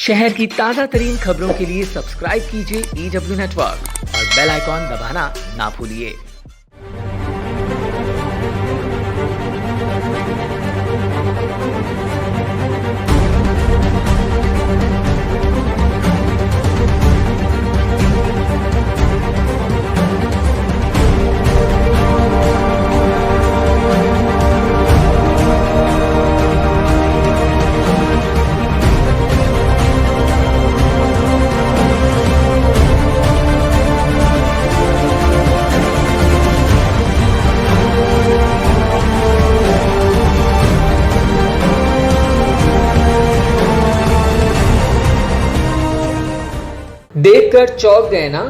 शहर की ताजा तरीन खबरों के लिए सब्सक्राइब कीजिए EW नेटवर्क और बेल आइकॉन दबाना ना भूलिए। देखकर चौंक गए ना?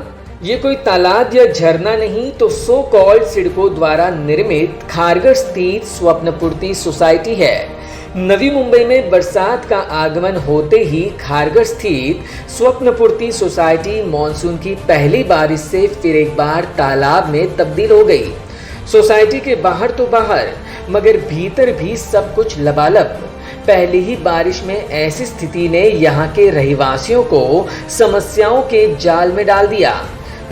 ये कोई तालाब या झरना नहीं तो सो कॉल्ड सिडको द्वारा निर्मित खारघर स्थित स्वप्नपूर्ति सोसाइटी है। नवी मुंबई में बरसात का आगमन होते ही खारघर स्थित स्वप्नपूर्ति सोसाइटी मॉनसून की पहली बारिश से फिर एक बार तालाब में तब्दील हो गई। सोसाइटी के बाहर तो बाहर मगर भीतर भी सब कुछ लबालब। पहली ही बारिश में ऐसी स्थिति ने यहाँ के रहवासियों को समस्याओं के जाल में डाल दिया।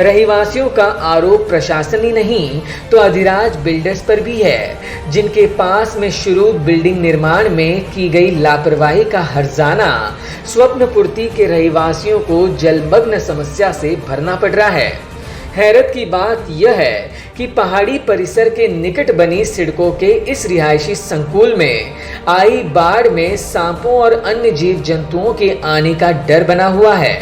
रहवासियों का आरोप प्रशासन ही नहीं तो अधिराज बिल्डर्स पर भी है, जिनके पास में शुरू बिल्डिंग निर्माण में की गई लापरवाही का हर्जाना स्वप्नपूर्ति के रहवासियों को जलमग्न समस्या से भरना पड़ रहा है। हैरत की बात यह है कि पहाड़ी परिसर के निकट बनी सिडको के इस रिहायशी संकुल में आई बाढ़ में सांपों और अन्य जीव जंतुओं के आने का डर बना हुआ है,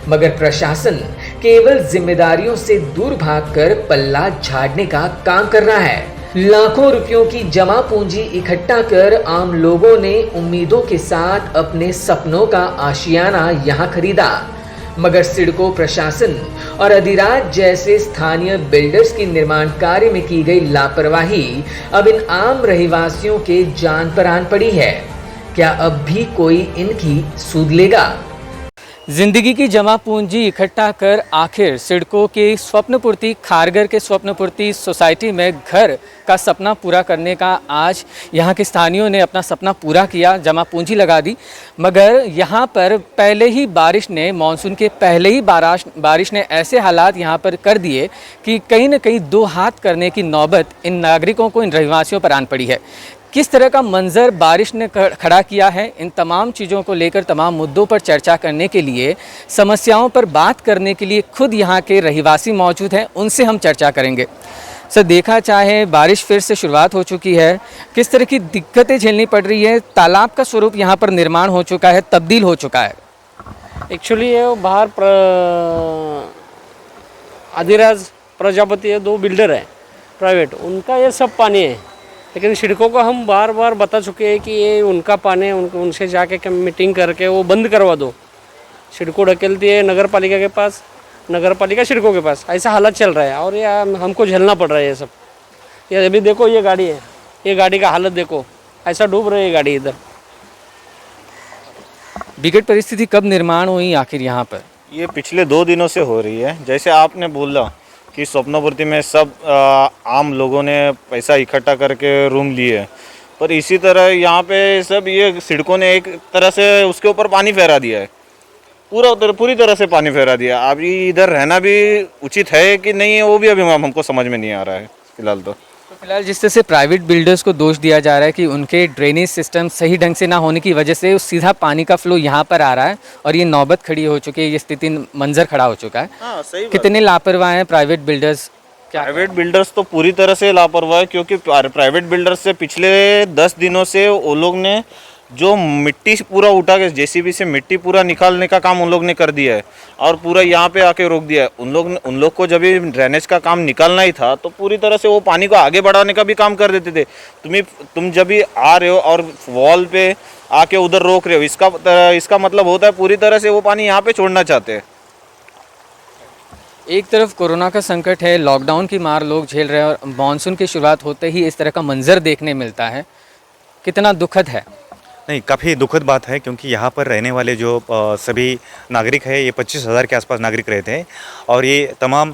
मगर प्रशासन केवल जिम्मेदारियों से दूर भागकर पल्ला झाड़ने का काम कर रहा है। लाखों रुपयों की जमा पूंजी इकट्ठा कर आम लोगों ने उम्मीदों के साथ अपने सपनों का आशियाना यहाँ खरीदा, मगर सिडको प्रशासन और अधिराज जैसे स्थानीय बिल्डर्स की निर्माण कार्य में की गई लापरवाही अब इन आम रहवासियों के जान पर आन पड़ी है। क्या अब भी कोई इनकी सूद लेगा? जिंदगी की जमा पूंजी इकट्ठा कर आखिर सिडको के स्वप्नपूर्ति खारघर के स्वप्नपूर्ति सोसाइटी में घर का सपना पूरा करने का आज यहाँ के स्थानियों ने अपना सपना पूरा किया, जमा पूंजी लगा दी। मगर यहाँ पर पहले ही बारिश ने मानसून के पहले ही बारिश ने ऐसे हालात यहाँ पर कर दिए कि कहीं न कहीं दो हाथ करने की नौबत इन नागरिकों को, इन रहवासियों पर आन पड़ी है। किस तरह का मंजर बारिश ने खड़ा किया है, इन तमाम चीज़ों को लेकर तमाम मुद्दों पर चर्चा करने के लिए, समस्याओं पर बात करने के लिए खुद यहाँ के रहवासी मौजूद हैं, उनसे हम चर्चा करेंगे। सर, देखा चाहे बारिश फिर से शुरुआत हो चुकी है, किस तरह की दिक्कतें झेलनी पड़ रही है? तालाब का स्वरूप यहाँ पर निर्माण हो चुका है, तब्दील हो चुका है। एक्चुअली ये बाहर अधिराज प्रजापति है, दो बिल्डर है प्राइवेट, उनका ये सब पानी है। लेकिन सिडको को हम बार बार बता चुके हैं कि ये उनका पानी है, उनसे जाके मीटिंग करके वो बंद करवा दो। सिडको ढकेलती है नगर पालिका के पास, नगर पालिका सिडको के पास, ऐसा हालत चल रहा है और ये हमको झेलना पड़ रहा है ये सब। ये अभी देखो, ये गाड़ी है, ये गाड़ी का हालत देखो, ऐसा डूब रही है गाड़ी इधर। विकट परिस्थिति कब निर्माण हुई आखिर यहाँ पर? ये पिछले 2 दिनों से हो रही है। जैसे आपने बोला कि स्वप्नपूर्ति में सब आम लोगों ने पैसा इकट्ठा करके रूम लिए, पर इसी तरह यहाँ पे सब ये सिडको ने एक तरह से उसके ऊपर पानी फेरा दिया है, पूरी तरह से पानी फेरा दिया। अभी इधर रहना भी उचित है कि नहीं है वो भी अभी हमको समझ में नहीं आ रहा है फिलहाल। तो फिलहाल जिस तरह से प्राइवेट बिल्डर्स को दोष दिया जा रहा है कि उनके ड्रेनेज सिस्टम सही ढंग से ना होने की वजह से सीधा पानी का फ्लो यहाँ पर आ रहा है और ये नौबत खड़ी हो चुकी है, ये स्थिति मंजर खड़ा हो चुका है। हाँ, सही। कितने लापरवाह हैं प्राइवेट बिल्डर्स? प्राइवेट बिल्डर्स तो पूरी तरह से लापरवाह है, क्योंकि प्राइवेट बिल्डर्स से पिछले 10 दिनों से वो लोग ने जो मिट्टी पूरा उठा के जेसीबी से मिट्टी पूरा निकालने का काम उन लोग ने कर दिया है और पूरा यहाँ पे आके रोक दिया है। उन लोग को जब भी ड्रेनेज का काम निकालना ही था तो पूरी तरह से वो पानी को आगे बढ़ाने का भी काम कर देते थे। तुम जब भी आ रहे हो और वॉल पे आके उधर रोक रहे हो, इसका मतलब होता है पूरी तरह से वो पानी यहाँ पे छोड़ना चाहते हैं। एक तरफ कोरोना का संकट है, लॉकडाउन की मार लोग झेल रहे हैं और मानसून की शुरुआत होते ही इस तरह का मंजर देखने मिलता है, कितना दुखद है? नहीं, काफ़ी दुखद बात है, क्योंकि यहाँ पर रहने वाले जो सभी नागरिक हैं, ये 25,000 के आसपास नागरिक रहते हैं और ये तमाम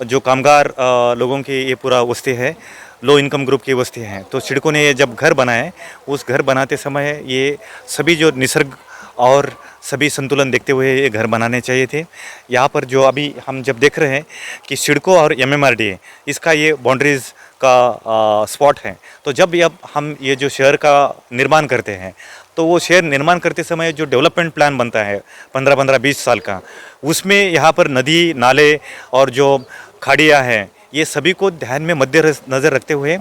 जो कामगार लोगों की ये पूरा बस्ती है, लो इनकम ग्रुप की बस्ती हैं। तो सिडको ने जब घर बनाए, उस घर बनाते समय ये सभी जो निसर्ग और सभी संतुलन देखते हुए ये घर बनाने चाहिए थे। यहाँ पर जो अभी हम जब देख रहे हैं कि सिडको और MMRDA इसका ये बाउंड्रीज़ का स्पॉट है, तो जब हम ये जो शहर का निर्माण करते हैं तो वो शहर निर्माण करते समय जो डेवलपमेंट प्लान बनता है 15-20 साल का, उसमें यहाँ पर नदी नाले और जो खाड़ियाँ हैं ये सभी को ध्यान में नज़र रखते हुए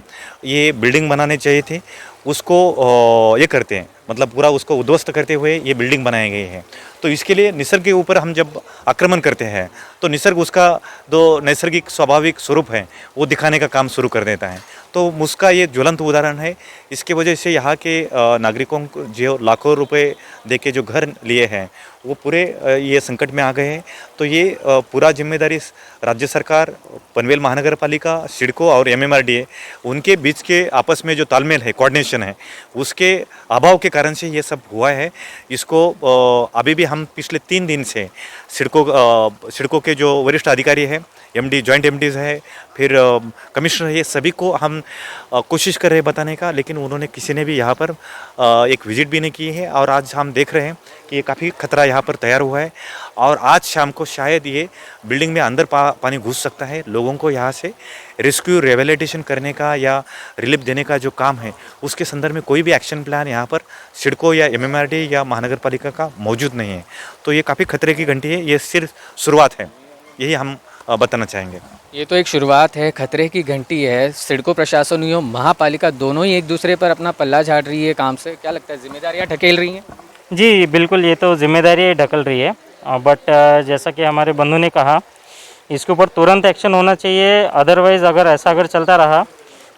ये बिल्डिंग बनाने चाहिए थे। उसको ये करते हैं, मतलब पूरा उसको उद्ध्वस्त करते हुए ये बिल्डिंग बनाए गए हैं। तो इसके लिए निसर्ग के ऊपर हम जब आक्रमण करते हैं तो निसर्ग उसका जो नैसर्गिक स्वाभाविक स्वरूप है वो दिखाने का काम शुरू कर देता है। तो उसका ये ज्वलंत उदाहरण है। इसके वजह से यहाँ के नागरिकों को जो लाखों रुपए दे के जो घर लिए हैं वो पूरे ये संकट में आ गए हैं। तो ये पूरा जिम्मेदारी राज्य सरकार, पनवेल महानगर पालिका, सिडको और MMRDA उनके बीच के आपस में जो तालमेल है, कोऑर्डिनेशन है, उसके अभाव के कारण से ये सब हुआ है। इसको अभी भी हम पिछले 3 दिन से सिडको के जो वरिष्ठ अधिकारी हैं, MD, जॉइंट MDs है, फिर कमिश्नर है, ये सभी को हम कोशिश कर रहे हैं बताने का, लेकिन उन्होंने किसी ने भी यहाँ पर एक विजिट भी नहीं की है। और आज हम देख रहे हैं कि ये काफ़ी खतरा यहाँ पर तैयार हुआ है और आज शाम को शायद ये बिल्डिंग में अंदर पानी घुस सकता है। लोगों को यहाँ से रेस्क्यू रिहेबिलिटेशन करने का या रिलीफ देने का जो काम है उसके संदर्भ में कोई भी एक्शन प्लान यहाँ पर सिडको या MMRDA या महानगर पालिका का मौजूद नहीं है। तो ये काफ़ी खतरे की घंटी है। ये सिर्फ शुरुआत है, यही हम बताना चाहेंगे। ये तो एक शुरुआत है, खतरे की घंटी है। सिडको प्रशासन और महापालिका दोनों ही एक दूसरे पर अपना पल्ला झाड़ रही है काम से। क्या लगता है, जिम्मेदारियां ढकेल रही हैं? जी बिल्कुल, ये तो जिम्मेदारी ढकल रही है। बट जैसा कि हमारे बंधु ने कहा, इसके ऊपर तुरंत एक्शन होना चाहिए। अदरवाइज़ अगर चलता रहा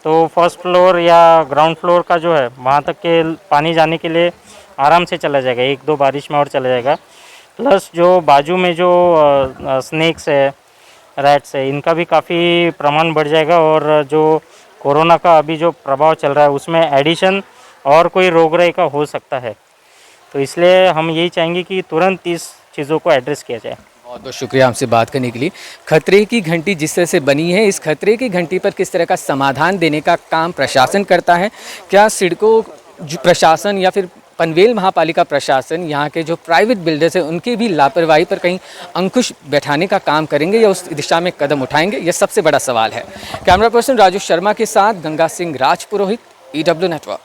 तो फर्स्ट फ्लोर या ग्राउंड फ्लोर का जो है वहाँ तक के पानी जाने के लिए आराम से चला जाएगा, 1-2 बारिश में और चला जाएगा। प्लस जो बाजू में जो स्नेक्स है, रैट्स है, इनका भी काफ़ी प्रमाण बढ़ जाएगा और जो कोरोना का अभी जो प्रभाव चल रहा है उसमें एडिशन और कोई रोगराई का हो सकता है। तो इसलिए हम यही चाहेंगे कि तुरंत इस चीज़ों को एड्रेस किया जाए। बहुत बहुत शुक्रिया हमसे बात करने के लिए। खतरे की घंटी जिस तरह से बनी है, इस खतरे की घंटी पर किस तरह का समाधान देने का काम प्रशासन करता है? क्या सिडको प्रशासन या फिर पनवेल महापालिका प्रशासन यहाँ के जो प्राइवेट बिल्डर्स हैं उनकी भी लापरवाही पर कहीं अंकुश बैठाने का काम करेंगे या उस दिशा में कदम उठाएंगे? यह सबसे बड़ा सवाल है। कैमरा पर्सन राजू शर्मा के साथ गंगा सिंह राजपुरोहित, EW नेटवर्क।